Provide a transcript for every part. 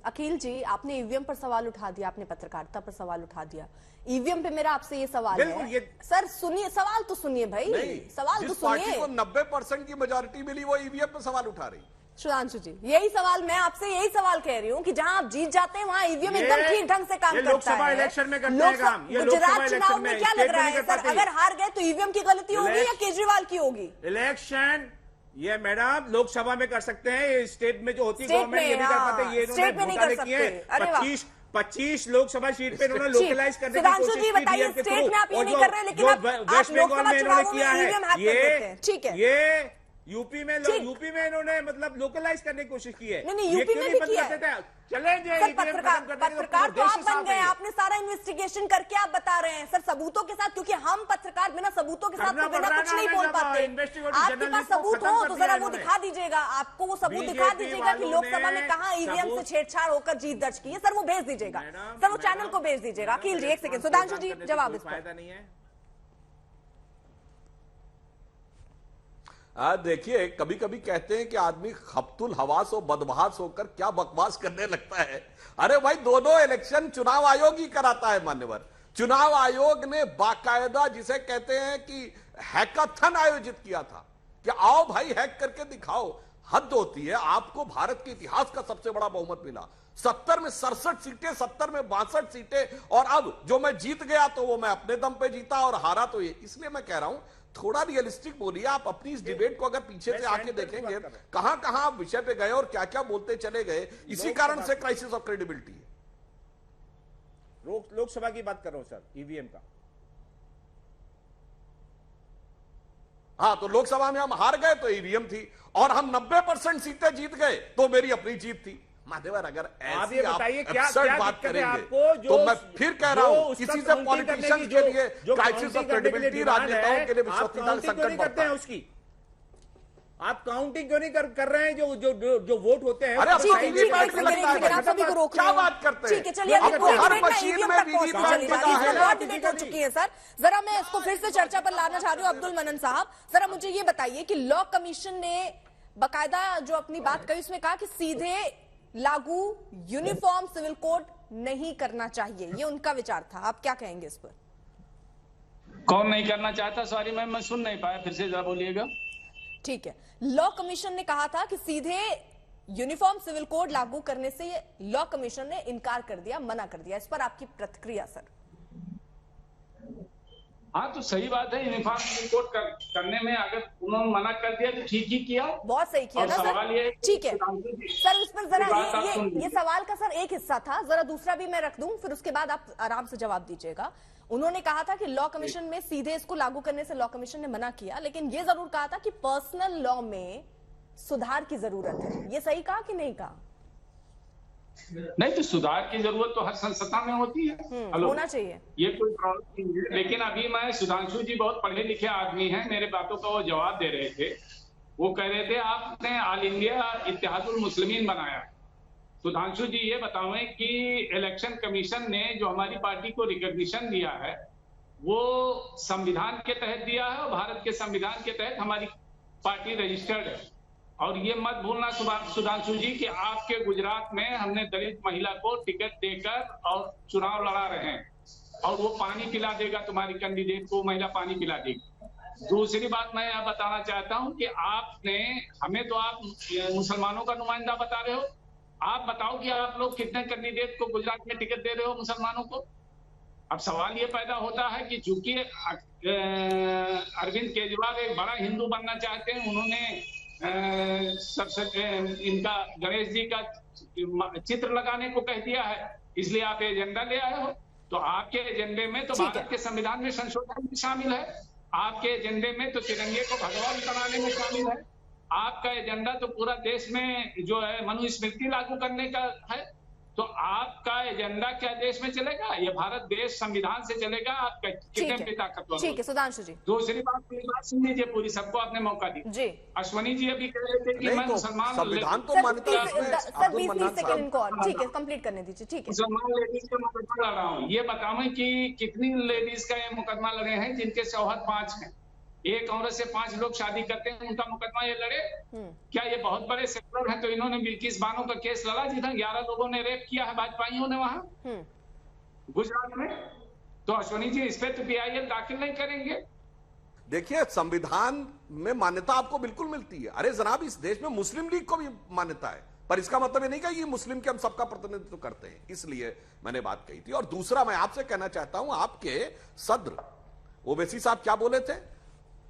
अखिल जी, आपने ईवीएम पर सवाल उठा दिया, आपने पत्रकारिता पर सवाल उठा दिया। ईवीएम पे मेरा आपसे ये सवाल है। सर सुनिए, सवाल तो सुनिए भाई, सवाल तो सुनिए। 90% की मेजॉरिटी मिली वो ईवीएम पे सवाल उठा रही। सुधांशु जी, यही सवाल मैं आपसे यही सवाल कह रही हूँ कि जहां आप जीत जाते हैं वहां ईवीएम एकदम ठीक ढंग से काम करता है। लोकसभा इलेक्शन में करते हैं काम। गुजरात चुनाव में क्या लग रहा है सर, अगर हार गए तो ईवीएम की गलती होगी या केजरीवाल की होगी? इलेक्शन ये मैडम लोकसभा में कर सकते हैं, स्टेट में जो होती है गवर्नमेंट ये नहीं कर पाते। ये इन्होंने घोटाले किए हैं। 25 लोकसभा सीट पे इन्होंने लोकलाइज करने की कोशिश की बताइए, स्टेट में आप ये नहीं कर रहे, लेकिन वेस्ट बंगाल में इन्होंने किया है ये, ठीक है। ये यूपी में इन्होंने मतलब लोकलाइज करने की कोशिश की है। नहीं, यूपी में भी किया है। चलेंगे पत्रकार तो आप बन गए, आपने सारा इन्वेस्टिगेशन करके आप बता रहे हैं सर सबूतों के साथ, क्योंकि हम पत्रकार बिना सबूतों के साथ तो बिना कुछ नहीं बोल पाते। आपके पास सबूत हो तो जरा वो दिखा दीजिएगा, आपको वो सबूत दिखा दीजिएगा कि लोकसभा में कहां ईवीएम से छेड़छाड़ होकर जीत दर्ज की है। सर वो भेज दीजिएगा, सर वो चैनल को भेज दीजिएगा। अखिल जी एक सेकंड, सुधांशु जी जवाब इस पर। नहीं है। देखिए, कभी कभी कहते हैं कि आदमी खप्तुल हवास और बदमाश होकर क्या बकवास करने लगता है। अरे भाई, दोनों इलेक्शन चुनाव आयोग ही कराता है मान्यवर। चुनाव आयोग ने बाकायदा जिसे कहते हैं कि हैकाथन आयोजित किया था कि आओ भाई हैक करके दिखाओ। हद होती है। आपको भारत के इतिहास का सबसे बड़ा बहुमत मिला, 70 में 67 सीटें, 70 में 62 सीटें, और अब जो मैं जीत गया तो वो मैं अपने दम पे जीता और हारा तो ये। इसलिए मैं कह रहा हूं थोड़ा रियलिस्टिक बोलिए। आप अपनी इस डिबेट को अगर पीछे से आके देखेंगे कहां कहां आप विषय पे गए और क्या क्या बोलते चले गए, इसी कारण से क्राइसिस ऑफ क्रेडिबिलिटी है। लोकसभा की बात कर रहा हूं सर, ईवीएम का। हाँ, तो लोकसभा में हम हार गए तो ईवीएम थी, और हम 90% सीटें जीत गए तो मेरी अपनी जीत थी। माधेवर, अगर आप ये बताइए क्या बात करेंगे आपको, तो मैं फिर कह रहा हूं किसी से पॉलिटिशियंस के लिए क्राइसिस ऑफ क्रेडिबिलिटी, राजनेताओं के लिए विश्वसनीयता संकट बढ़ता है। उसकी आप काउंटिंग क्यों नहीं कर रहे हैं जो वोट होते हैं? अरे सभी को रोक क्या बात करते हैं? ठीक है, चलिए हर मशीन में डिबेट हो चुकी है सर। जरा मैं इसको फिर से चर्चा पर लाना चाह रही हूँ। अब्दुल मनन साहब, जरा मुझे ये बताइए कि लॉ कमीशन ने बाकायदा जो अपनी बात कही उसमें कहा कि सीधे लागू यूनिफॉर्म सिविल कोड नहीं करना चाहिए, ये उनका विचार था। आप क्या कहेंगे इस पर? कौन नहीं करना चाहता? सॉरी मैम, मैं सुन नहीं पाया, फिर से जरा बोलिएगा। ठीक है, लॉ कमीशन ने कहा था कि सीधे यूनिफॉर्म सिविल कोड लागू करने से लॉ कमीशन ने इनकार कर दिया, मना कर दिया। इस पर आपकी प्रतिक्रिया सर? हाँ, तो सही बात है। यूनिफॉर्म सिविल कोड करने में अगर उन्होंने मना कर दिया तो ठीक ही किया, बहुत सही किया ना सर। ठीक है सर, इस पर जरा ये सवाल का सर एक हिस्सा था, जरा दूसरा भी मैं रख दूं, फिर उसके बाद आप आराम से जवाब दीजिएगा। उन्होंने कहा था कि लॉ कमीशन में सीधे इसको लागू करने से लॉ कमीशन ने मना किया, लेकिन ये जरूर कहा था कि पर्सनल लॉ में सुधार की जरूरत है। ये सही कहा कि नहीं कहा? नहीं, तो सुधार की जरूरत तो हर संस्था में होती है, होना चाहिए, ये कोई प्रॉब्लम नहीं है। लेकिन अभी मैं, सुधांशु जी बहुत पढ़े लिखे आदमी हैं, मेरे बातों का वो जवाब दे रहे थे। वो कह रहे थे आपने ऑल इंडिया इत्तेहादुल मुस्लिमीन बनाया। सुधांशु जी ये बताएं कि इलेक्शन कमीशन ने जो हमारी पार्टी को रिकॉग्निशन दिया है वो संविधान के तहत दिया है, और भारत के संविधान के तहत हमारी पार्टी रजिस्टर्ड है। और ये मत भूलना सुधांशु जी कि आपके गुजरात में हमने दलित महिला को टिकट देकर और चुनाव लड़ा रहे हैं, और वो पानी पिला देगा, तुम्हारी कैंडिडेट को महिला पानी पिला देगी। दूसरी बात मैं यह बताना चाहता हूं कि आपने हमें, तो आप मुसलमानों का नुमाइंदा बता रहे हो, आप बताओ कि आप लोग कितने कैंडिडेट को गुजरात में टिकट दे रहे हो मुसलमानों को? अब सवाल ये पैदा होता है कि चूंकि अरविंद केजरीवाल एक बड़ा हिंदू बनना चाहते हैं, उन्होंने सबसे इनका गणेश जी का चित्र लगाने को कह दिया है, इसलिए आप एजेंडा ले आए हो। तो आपके एजेंडे में तो भारत के संविधान में संशोधन भी शामिल है, आपके एजेंडे में तो तिरंगे को भगवान बनाने में शामिल है, आपका एजेंडा तो पूरा देश में जो है मनुस्मृति लागू करने का है। तो आपका एजेंडा क्या देश में चलेगा? ये भारत देश संविधान से चलेगा। आप कितने भी ताकतवर? ठीक है सुधांशु जी, दूसरी बात सुन लीजिए पूरी, सबको आपने मौका दी जी। अश्वनी जी अभी कह रहे थे कि मैं मुसलमान संविधान तो मानता हूं, सर 20 सेकंड इनको और, ठीक है कंप्लीट करने दीजिए। ठीक है, मुसलमान लेडीज का मुकदमा लड़ रहा हूँ, ये बताओ कि कितनी लेडीज का ये मुकदमा लड़े हैं जिनके शौहर 5 हैं? एक औरत से 5 लोग शादी करते हैं, उनका मुकदमा ये लड़े? क्या ये बहुत बड़े सेक्युलर हैं? तो इन्होंने बिल्किस बानो का केस लड़ा जिसमें 11 लोगों ने रेप किया है भाजपाइयों ने वहां गुजरात में। तो अश्वनी जी इस पे तो PIL दाखिल नहीं करेंगे? देखिए, संविधान में मान्यता आपको बिल्कुल मिलती है। अरे जनाब, इस देश में मुस्लिम लीग को भी मान्यता है, पर इसका मतलब ये नहीं कि ये मुस्लिम के हम सबका प्रतिनिधित्व करते हैं, इसलिए मैंने बात कही थी। और दूसरा मैं आपसे कहना चाहता हूं, आपके सदर ओवैसी साहब क्या बोले थे,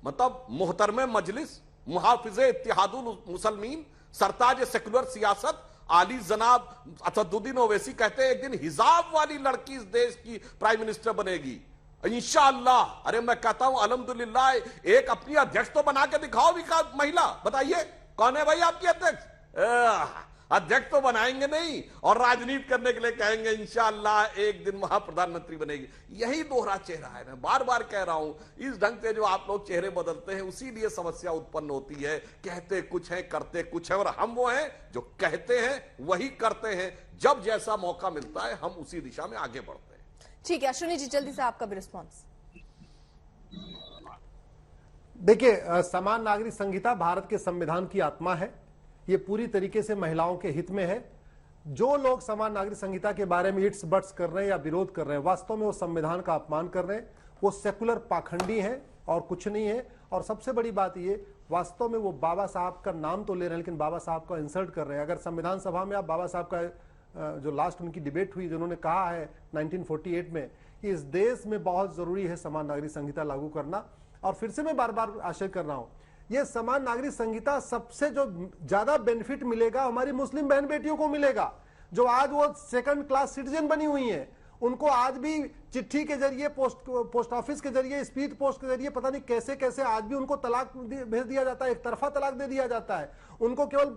मतलब मोहतरमे मजलिस, मुहाफिजे इत्तेहादुल मुसलमीन, सरताज सेकुलर सियासत आली जनाब असदुद्दीन ओवैसी कहते हैं एक दिन हिजाब वाली लड़की इस देश की प्राइम मिनिस्टर बनेगी इंशाअल्लाह। अरे मैं कहता हूं अल्हम्दुलिल्लाह, एक अपनी अध्यक्ष तो बना के दिखाओ महिला, बताइए कौन है भाई आपकी अध्यक्ष? अध्यक्ष तो बनाएंगे नहीं और राजनीति करने के लिए कहेंगे इंशाअल्लाह एक दिन वहां प्रधानमंत्री बनेगी। यही दोहरा चेहरा है। मैं बार बार कह रहा हूं, इस ढंग से जो आप लोग चेहरे बदलते हैं उसी लिए समस्या उत्पन्न होती है। कहते कुछ है, करते कुछ है, और हम वो हैं जो कहते हैं वही करते हैं। जब जैसा मौका मिलता है हम उसी दिशा में आगे बढ़ते हैं। ठीक है अश्विनी जी, जल्दी से आपका भी रिस्पॉन्स। देखिए, समान नागरिक संहिता भारत के संविधान की आत्मा है। ये पूरी तरीके से महिलाओं के हित में है। जो लोग समान नागरिक संहिता के बारे में इट्स बट्स कर रहे हैं या विरोध कर रहे हैं, वास्तव में वो संविधान का अपमान कर रहे हैं। वो सेकुलर पाखंडी हैं और कुछ नहीं है। और सबसे बड़ी बात ये, वास्तव में वो बाबा साहब का नाम तो ले रहे हैं लेकिन बाबा साहब का इंसल्ट कर रहे हैं। अगर संविधान सभा में आप बाबा साहब का जो लास्ट उनकी डिबेट हुई, जिन्होंने कहा है 1948 में कि इस देश में बहुत जरूरी है समान नागरिक संहिता लागू करना, और फिर से मैं बार बार आशय कर रहा हूं, ये समान नागरिक संहिता सबसे जो ज्यादा बेनिफिट मिलेगा हमारी मुस्लिम बहन बेटियों को मिलेगा, जो आज वो सेकंड क्लास सिटीजन बनी हुई हैं। उनको आज भी चिट्ठी के जरिए, पोस्ट ऑफिस के जरिए, स्पीड पोस्ट के जरिए पता नहीं कैसे कैसे आज भी उनको तलाक भेज दिया जाता है, एक तरफा तलाक दे दिया जाता है। उनको केवल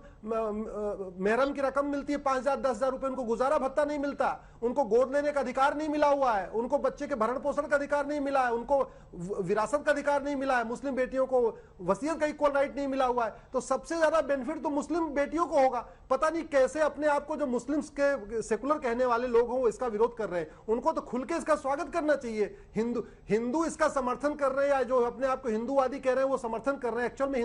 मेहरम की रकम मिलती है 5,000 10,000 रुपए, उनको गुजारा भत्ता नहीं मिलता, उनको गोद लेने का अधिकार नहीं मिला हुआ है, उनको बच्चे के भरण पोषण का अधिकार नहीं मिला है, उनको विरासत का अधिकार नहीं मिला है, मुस्लिम बेटियों को वसीयत का इक्वल राइट नहीं मिला हुआ है। तो सबसे ज्यादा बेनिफिट तो मुस्लिम बेटियों को होगा। पता नहीं कैसे अपने आप को जो मुस्लिम्स के सेकुलर कहने वाले लोग हों इसका विरोध कर रहे हैं। उनको तो खुल के इसका स्वागत करना चाहिए। हिंदू इसका समर्थन कर रहे हैं, या जो अपने आप को हिंदूवादी कह रहे हैं वो समर्थन कर रहे हैं। एक्चुअल में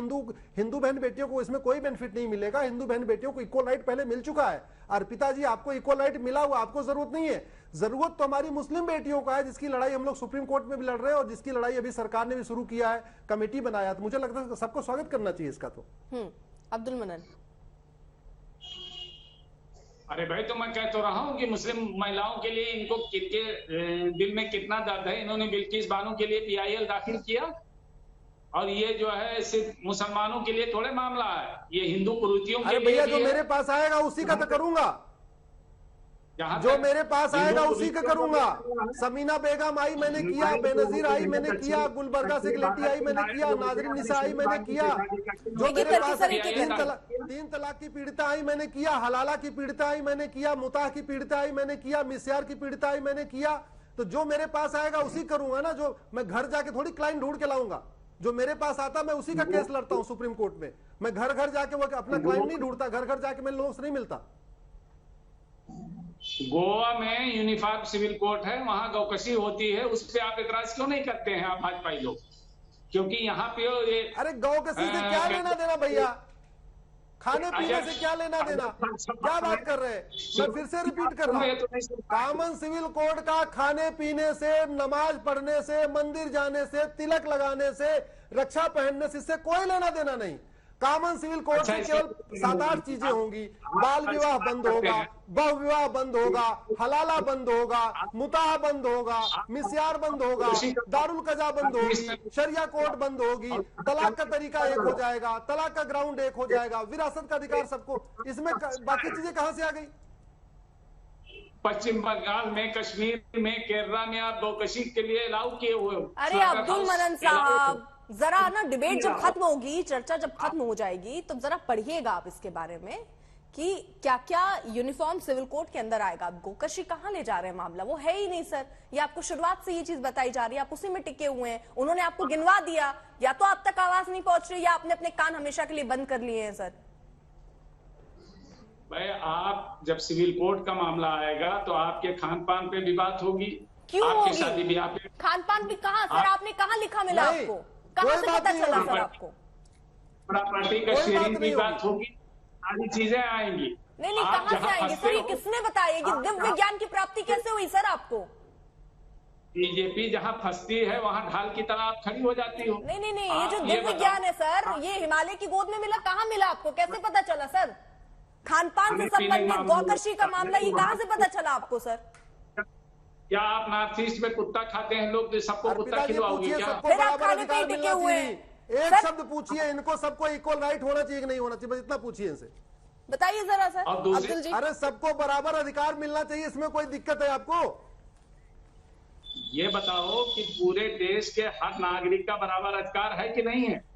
हिंदू बहन बेटियों को इसमें कोई बेनिफिट नहीं मिलेगा। हिंदू बहन बेटियों को इक्वल राइट पहले मिल चुका है। अर्पिता जी, आपको इक्वल राइट मिला हुआ, आपको जरूरत नहीं है। जरूरत तो हमारी मुस्लिम बेटियों का है, जिसकी लड़ाई हम लोग सुप्रीम कोर्ट में भी लड़ रहे हैं और जिसकी लड़ाई अभी सरकार ने भी शुरू किया है, कमेटी बनाया। तो मुझे लगता है सबको स्वागत करना चाहिए इसका। तो अब्दुल मनन। अरे भाई, तो मैं कह तो रहा हूँ कि मुस्लिम महिलाओं के लिए इनको कितने दिल में कितना दर्द है। इन्होंने बिल्किस बानो के लिए PIL दाखिल किया, और ये जो है सिर्फ मुसलमानों के लिए थोड़े मामला है, ये हिंदू कुरीतियों के लिए। भैया, जो मेरे पास आएगा उसी का तो करूंगा, जो मेरे पास आएगा उसी का करूंगा। समीना बेगम आई मैंने किया, बेनजीर आई मैंने किया, गुलबर्गा सेक्रेटरी आई मैंने किया, नाजरीन निसा आई मैंने किया, जो मेरे पास 3 तलाक की पीड़िता आई मैंने किया, हलाला की पीड़िता आई मैंने किया, मुताह की पीड़िता आई मैंने किया, मिस्यार की पीड़िता आई मैंने किया। तो जो मेरे पास आएगा उसी करूंगा ना। जो मैं घर जाके थोड़ी क्लाइंट ढूंढ के लाऊंगा, जो मेरे पास आता मैं उसी का केस लड़ता हूं सुप्रीम कोर्ट में। मैं घर घर जाके वो अपना क्लाइंट नहीं ढूंढता, घर घर जाके मैं लोगों से नहीं मिलता। गोवा में यूनिफॉर्म सिविल कोर्ट है, वहां गौकशी होती है, उस पर आप एतराज क्यों नहीं करते हैं आप भाजपाई लोग? क्योंकि यहाँ पे ये अरे गौकशी से क्या लेना देना भैया, खाने पीने से क्या लेना देना, क्या बात कर रहे हैं? मैं फिर से रिपीट कर रहा हूँ, कॉमन सिविल कोड का खाने पीने से, नमाज पढ़ने से, मंदिर जाने से, तिलक लगाने से, रक्षा पहनने से, इससे कोई लेना देना नहीं। कॉमन सिविल कोड से केवल 7-8 चीजें होंगी। बाल विवाह बंद होगा, बहु विवाह बंद होगा, हलाला बंद होगा, मुताह बंद होगा, मिस्यार बंद होगा, दारुल कजा बंद होगी, शरिया कोर्ट बंद होगी, तलाक का तरीका एक हो जाएगा, तलाक का ग्राउंड एक हो जाएगा, विरासत का अधिकार सबको। इसमें बाकी चीजें कहां से आ गई? पश्चिम बंगाल में, कश्मीर में, केरला में आप गौकशी के लिए अलाउ किए हुए हो। अरे अब्दुल मनन साहब, जरा ना डिबेट जब खत्म होगी, चर्चा जब खत्म हो जाएगी, तो जरा पढ़िएगा आप इसके बारे में कि क्या क्या यूनिफॉर्म सिविल कोड के अंदर आएगा। आप गोकशी कहां ले जा रहे हैं मामला? वो है ही नहीं सर, ये आपको शुरुआत से ये चीज बताई जा रही है, आप उसी में टिके हुए हैं। उन्होंने आपको गिनवा दिया, या तो आप तक आवाज नहीं पहुंच रही या आपने अपने कान हमेशा के लिए बंद कर लिए हैं सर। भाई, आप जब सिविल कोड का मामला आएगा तो आपके खान पान पे भी बात होगी। क्यों आपके होगी? शादी ब्याह पे खान पान भी कहा सर? आपने कहाँ लिखा मिला आपको? कहाँ कोई से बात पता नहीं चला होगी। सर आपको? प्रॉपर्टी का कोई बात शेयरिंग नहीं की बात होगी, सारी चीजें आएंगी। नहीं, आप कहाँ से जहाँ आएंगे फंसते सर? ये हो, किसने बताया? ये दिव्य ज्ञान की प्राप्ति कैसे हुई सर आपको? बीजेपी जहाँ फंसती है वहाँ ढाल की तरह आप खड़ी हो जाती हो। नहीं, ये आप जो ये दिव्य बताओ, ज्ञान है सर, ये हिमालय की गोद में मिला, कहाँ मिला आपको? कैसे पता चला सर? खान पान से खाने-पीने संबंधित मामले गौकर्षी का मामला, ये कहाँ से पता चला आपको सर? क्या आप नॉर्थ ईस्ट में कुत्ता खाते हैं लोग, तो सबको कुत्ता अर्पिता जी खिलवाओगे पूछिए, क्या? सबको फिर आप बराबर खाने पे ही अधिकार टिके मिलना हुए चाहिए। हैं। एक सर- शब्द पूछिए, इनको सबको इक्वल राइट होना चाहिए कि नहीं होना चाहिए, बस इतना पूछिए इनसे। बताइए जरा सर और दूसरी- अब्दुल जी। अरे सबको बराबर अधिकार मिलना चाहिए, इसमें कोई दिक्कत है आपको? ये बताओ कि पूरे देश के हर नागरिक का बराबर अधिकार है कि नहीं है?